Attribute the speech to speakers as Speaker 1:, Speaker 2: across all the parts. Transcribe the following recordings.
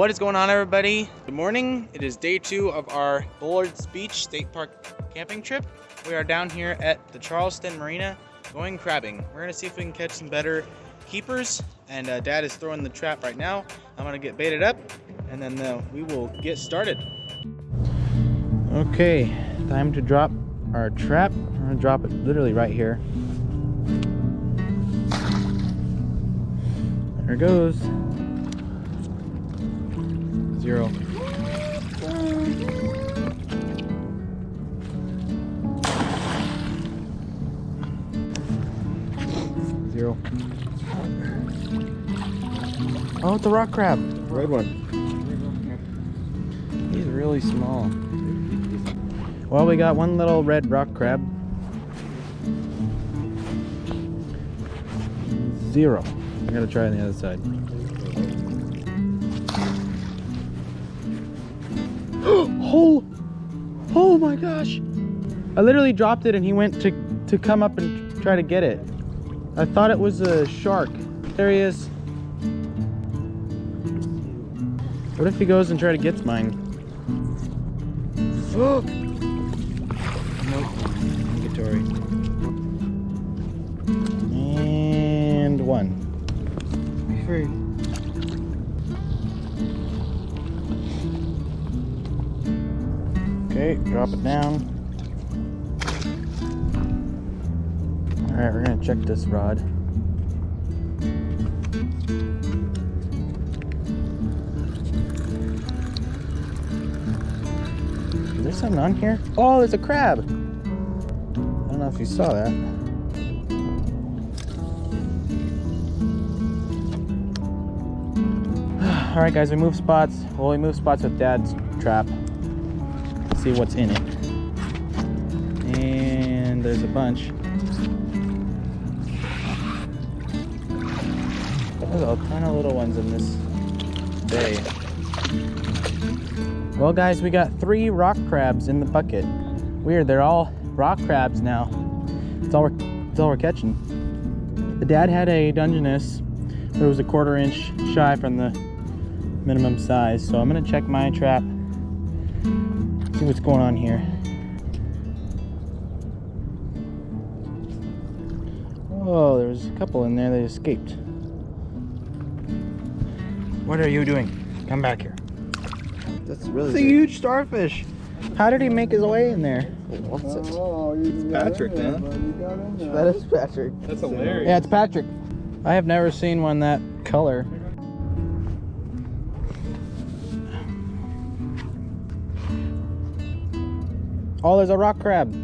Speaker 1: What is going on, everybody? Good morning. It is day 2 of our Bullards Beach State Park camping trip. We are down here at the Charleston Marina going crabbing. We're gonna see if we can catch some better keepers, and Dad is throwing the trap right now. I'm gonna get baited up and then we will get started. Okay, time to drop our trap. I'm gonna drop it literally right here. There it goes. 0. Oh, it's a rock crab.
Speaker 2: Red one.
Speaker 1: He's really small. Well, we got one little red rock crab. 0. I gotta try on the other side. Oh my gosh! I literally dropped it and he went to come up and try to get it. I thought it was a shark. There he is. What if he goes and tries to get mine? Oh! Nope. Negatory. And 1. Be free. Okay, drop it down. Alright, we're gonna check this rod. Is there something on here? Oh, there's a crab! I don't know if you saw that. Alright guys, we move spots. Well, we move spots with Dad's trap. See what's in it. And there's a bunch. There's a ton of little ones in this bay. Well guys, we got 3 rock crabs in the bucket. Weird, they're all rock crabs now. That's all we're catching. The Dad had a Dungeness, but it was a 1/4 inch shy from the minimum size. So I'm gonna check my trap. See what's going on here. Oh, there's a couple in there that escaped. What are you doing? Come back here.
Speaker 2: That's really
Speaker 1: It's a huge starfish. How did he make his way in there?
Speaker 2: What's it?
Speaker 3: It's
Speaker 2: Patrick, man.
Speaker 3: That is Patrick.
Speaker 2: That's hilarious.
Speaker 1: Yeah, it's Patrick. I have never seen one that color. Oh, there's a rock crab.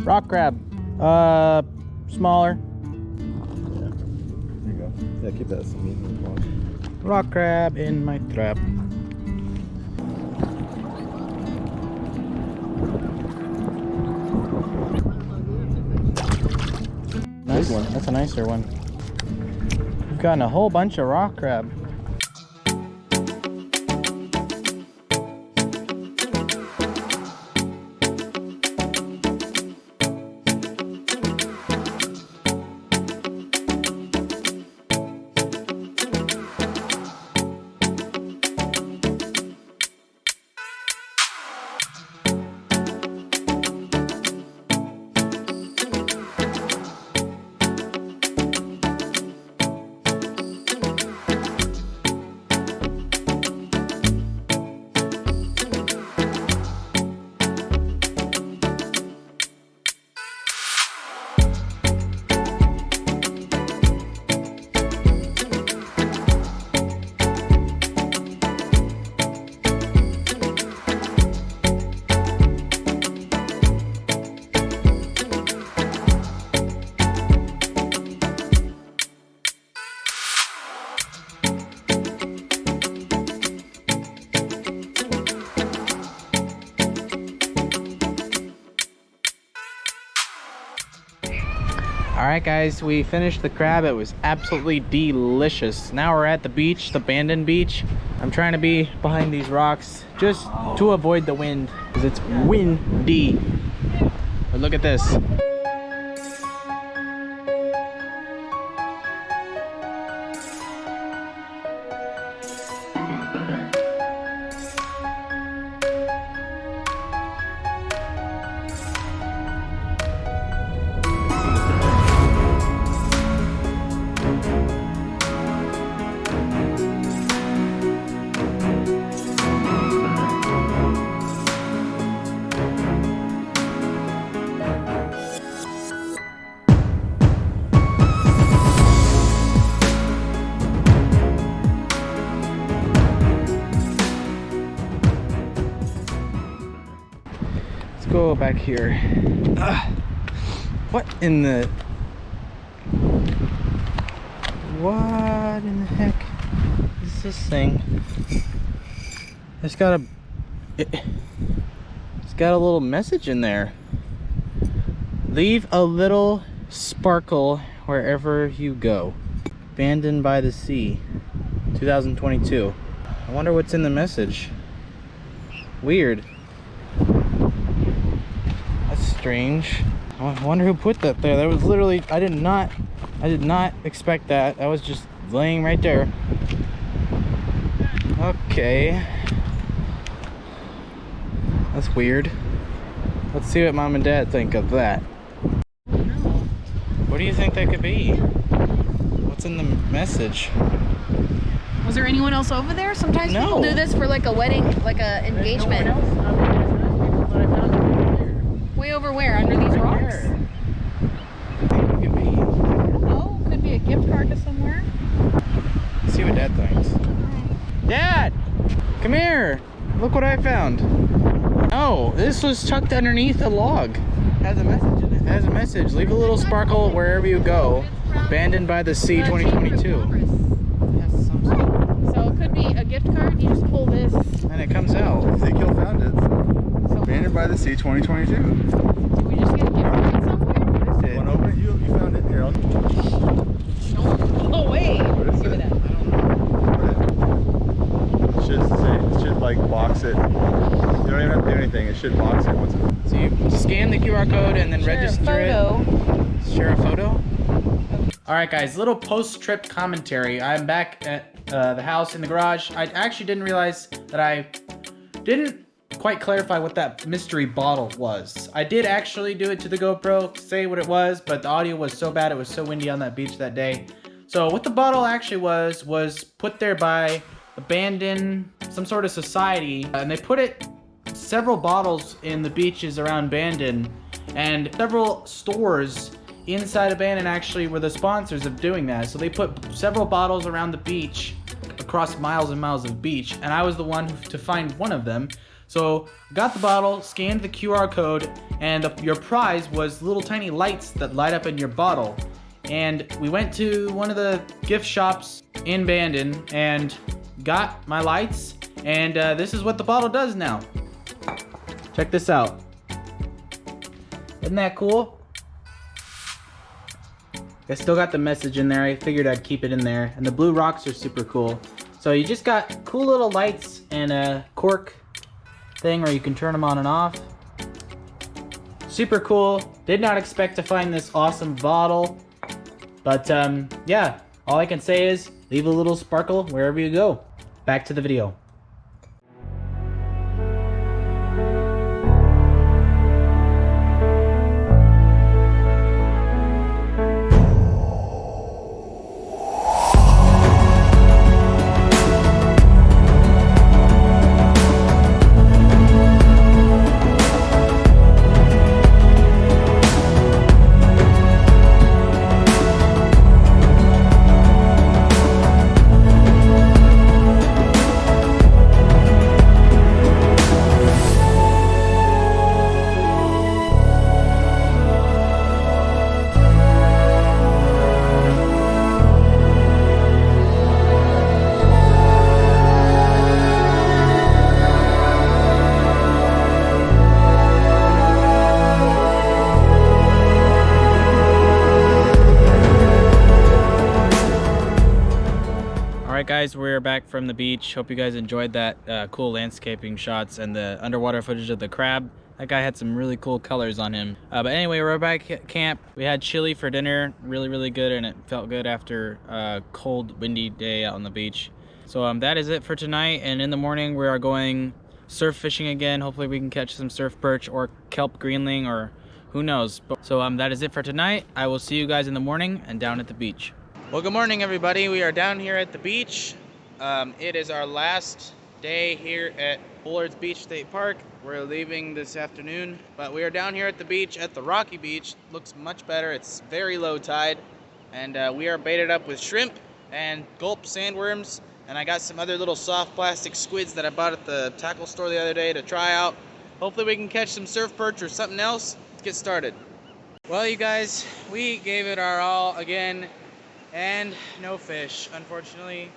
Speaker 1: Rock crab. Smaller.
Speaker 2: There you go. Yeah, keep that some meat in the water.
Speaker 1: Rock crab in my trap. Nice one. That's a nicer one. We've gotten a whole bunch of rock crab. Alright guys, we finished the crab. It was absolutely delicious. Now we're at the beach, the abandoned beach. I'm trying to be behind these rocks just to avoid the wind because it's windy. But look at this. go back here. What in the... What in the heck is this thing? It's got a little message in there. Leave a little sparkle wherever you go. Abandoned by the Sea, 2022. I wonder what's in the message. Weird. That's strange. I wonder who put that there. That was literally, I did not expect that. That was just laying right there. Okay. That's weird. Let's see what Mom and Dad think of that. What do you think that could be? What's in the message?
Speaker 4: Was there anyone else over there? Sometimes people do this for like a wedding, like a engagement. Way over where? Under these rocks?
Speaker 1: I think it could be.
Speaker 4: I don't know. Could be a gift card to somewhere.
Speaker 1: Let's see what Dad thinks. Dad! Come here! Look what I found. Oh, this was tucked underneath a log. Has a message in it. Has a message. Leave a little sparkle wherever you go. Abandoned by the Sea 2022.
Speaker 4: So it could be a gift card. You just pull this.
Speaker 1: And it comes out.
Speaker 2: Ezekiel found it. So. Abandoned by the Sea 2022.
Speaker 4: Did we just get a gift card somewhere?
Speaker 2: Want to open it? You found it. Here,
Speaker 4: Oh wait.
Speaker 2: What is
Speaker 4: Give
Speaker 2: it?
Speaker 4: it up.
Speaker 2: It should say, it should like box it. You don't even have to do anything. It should box it once it's...
Speaker 1: So you scan the QR code and then register it. Share a photo. Alright guys, little post-trip commentary. I'm back at the house in the garage. I actually didn't realize that I didn't quite clarify what that mystery bottle was. I did actually do it to the GoPro, say what it was, but the audio was so bad, it was so windy on that beach that day. So what the bottle actually was put there by Abandon, some sort of society, and they put it several bottles in the beaches around Bandon, and several stores inside Abandon actually were the sponsors of doing that. So they put several bottles around the beach, across miles and miles of beach, and I was the one to find one of them. So got the bottle, scanned the QR code, and your prize was little tiny lights that light up in your bottle. And we went to one of the gift shops in Bandon and got my lights, and this is what the bottle does now. Check this out. Isn't that cool? I still got the message in there. I figured I'd keep it in there. And the blue rocks are super cool. So you just got cool little lights and a cork thing where you can turn them on and off. Super cool. Did not expect to find this awesome bottle. But yeah, all I can say is leave a little sparkle wherever you go. Back to the video. Guys, we're back from the beach. Hope you guys enjoyed that cool landscaping shots and the underwater footage of the crab. That guy had some really cool colors on him. But anyway, we're back at camp. We had chili for dinner, really good, and it felt good after a cold, windy day out on the beach. So that is it for tonight, and in the morning we are going surf fishing again. Hopefully we can catch some surf perch or kelp greenling, or who knows. So that is it for tonight. I will see you guys in the morning and down at the beach. Well, good morning, everybody. We are down here at the beach. It is our last day here at Bullards Beach State Park. We're leaving this afternoon, but we are down here at the beach at the Rocky Beach. Looks much better. It's very low tide, and we are baited up with shrimp and gulp sandworms, and I got some other little soft plastic squids that I bought at the tackle store the other day to try out. Hopefully we can catch some surf perch or something else. Let's get started. Well, you guys, we gave it our all again, and no fish, unfortunately.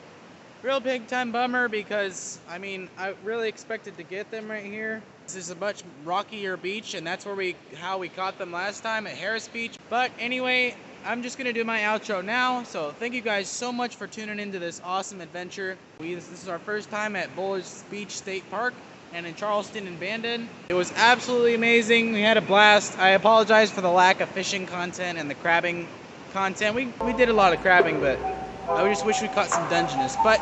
Speaker 1: Real big time bummer because, I mean, I really expected to get them right here. This is a much rockier beach, and that's where how we caught them last time at Harris Beach. But anyway, I'm just gonna do my outro now. So thank you guys so much for tuning into this awesome adventure. This is our first time at Bullish Beach State Park and in Charleston and Bandon. It was absolutely amazing. We had a blast. I apologize for the lack of fishing content and the crabbing content. We did a lot of crabbing, but I just wish we caught some Dungeness. But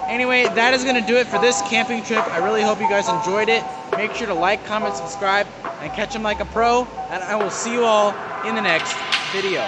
Speaker 1: anyway, that is gonna do it for this camping trip. I really hope you guys enjoyed it. Make sure to like, comment, subscribe, and catch them like a pro. And I will see you all in the next video.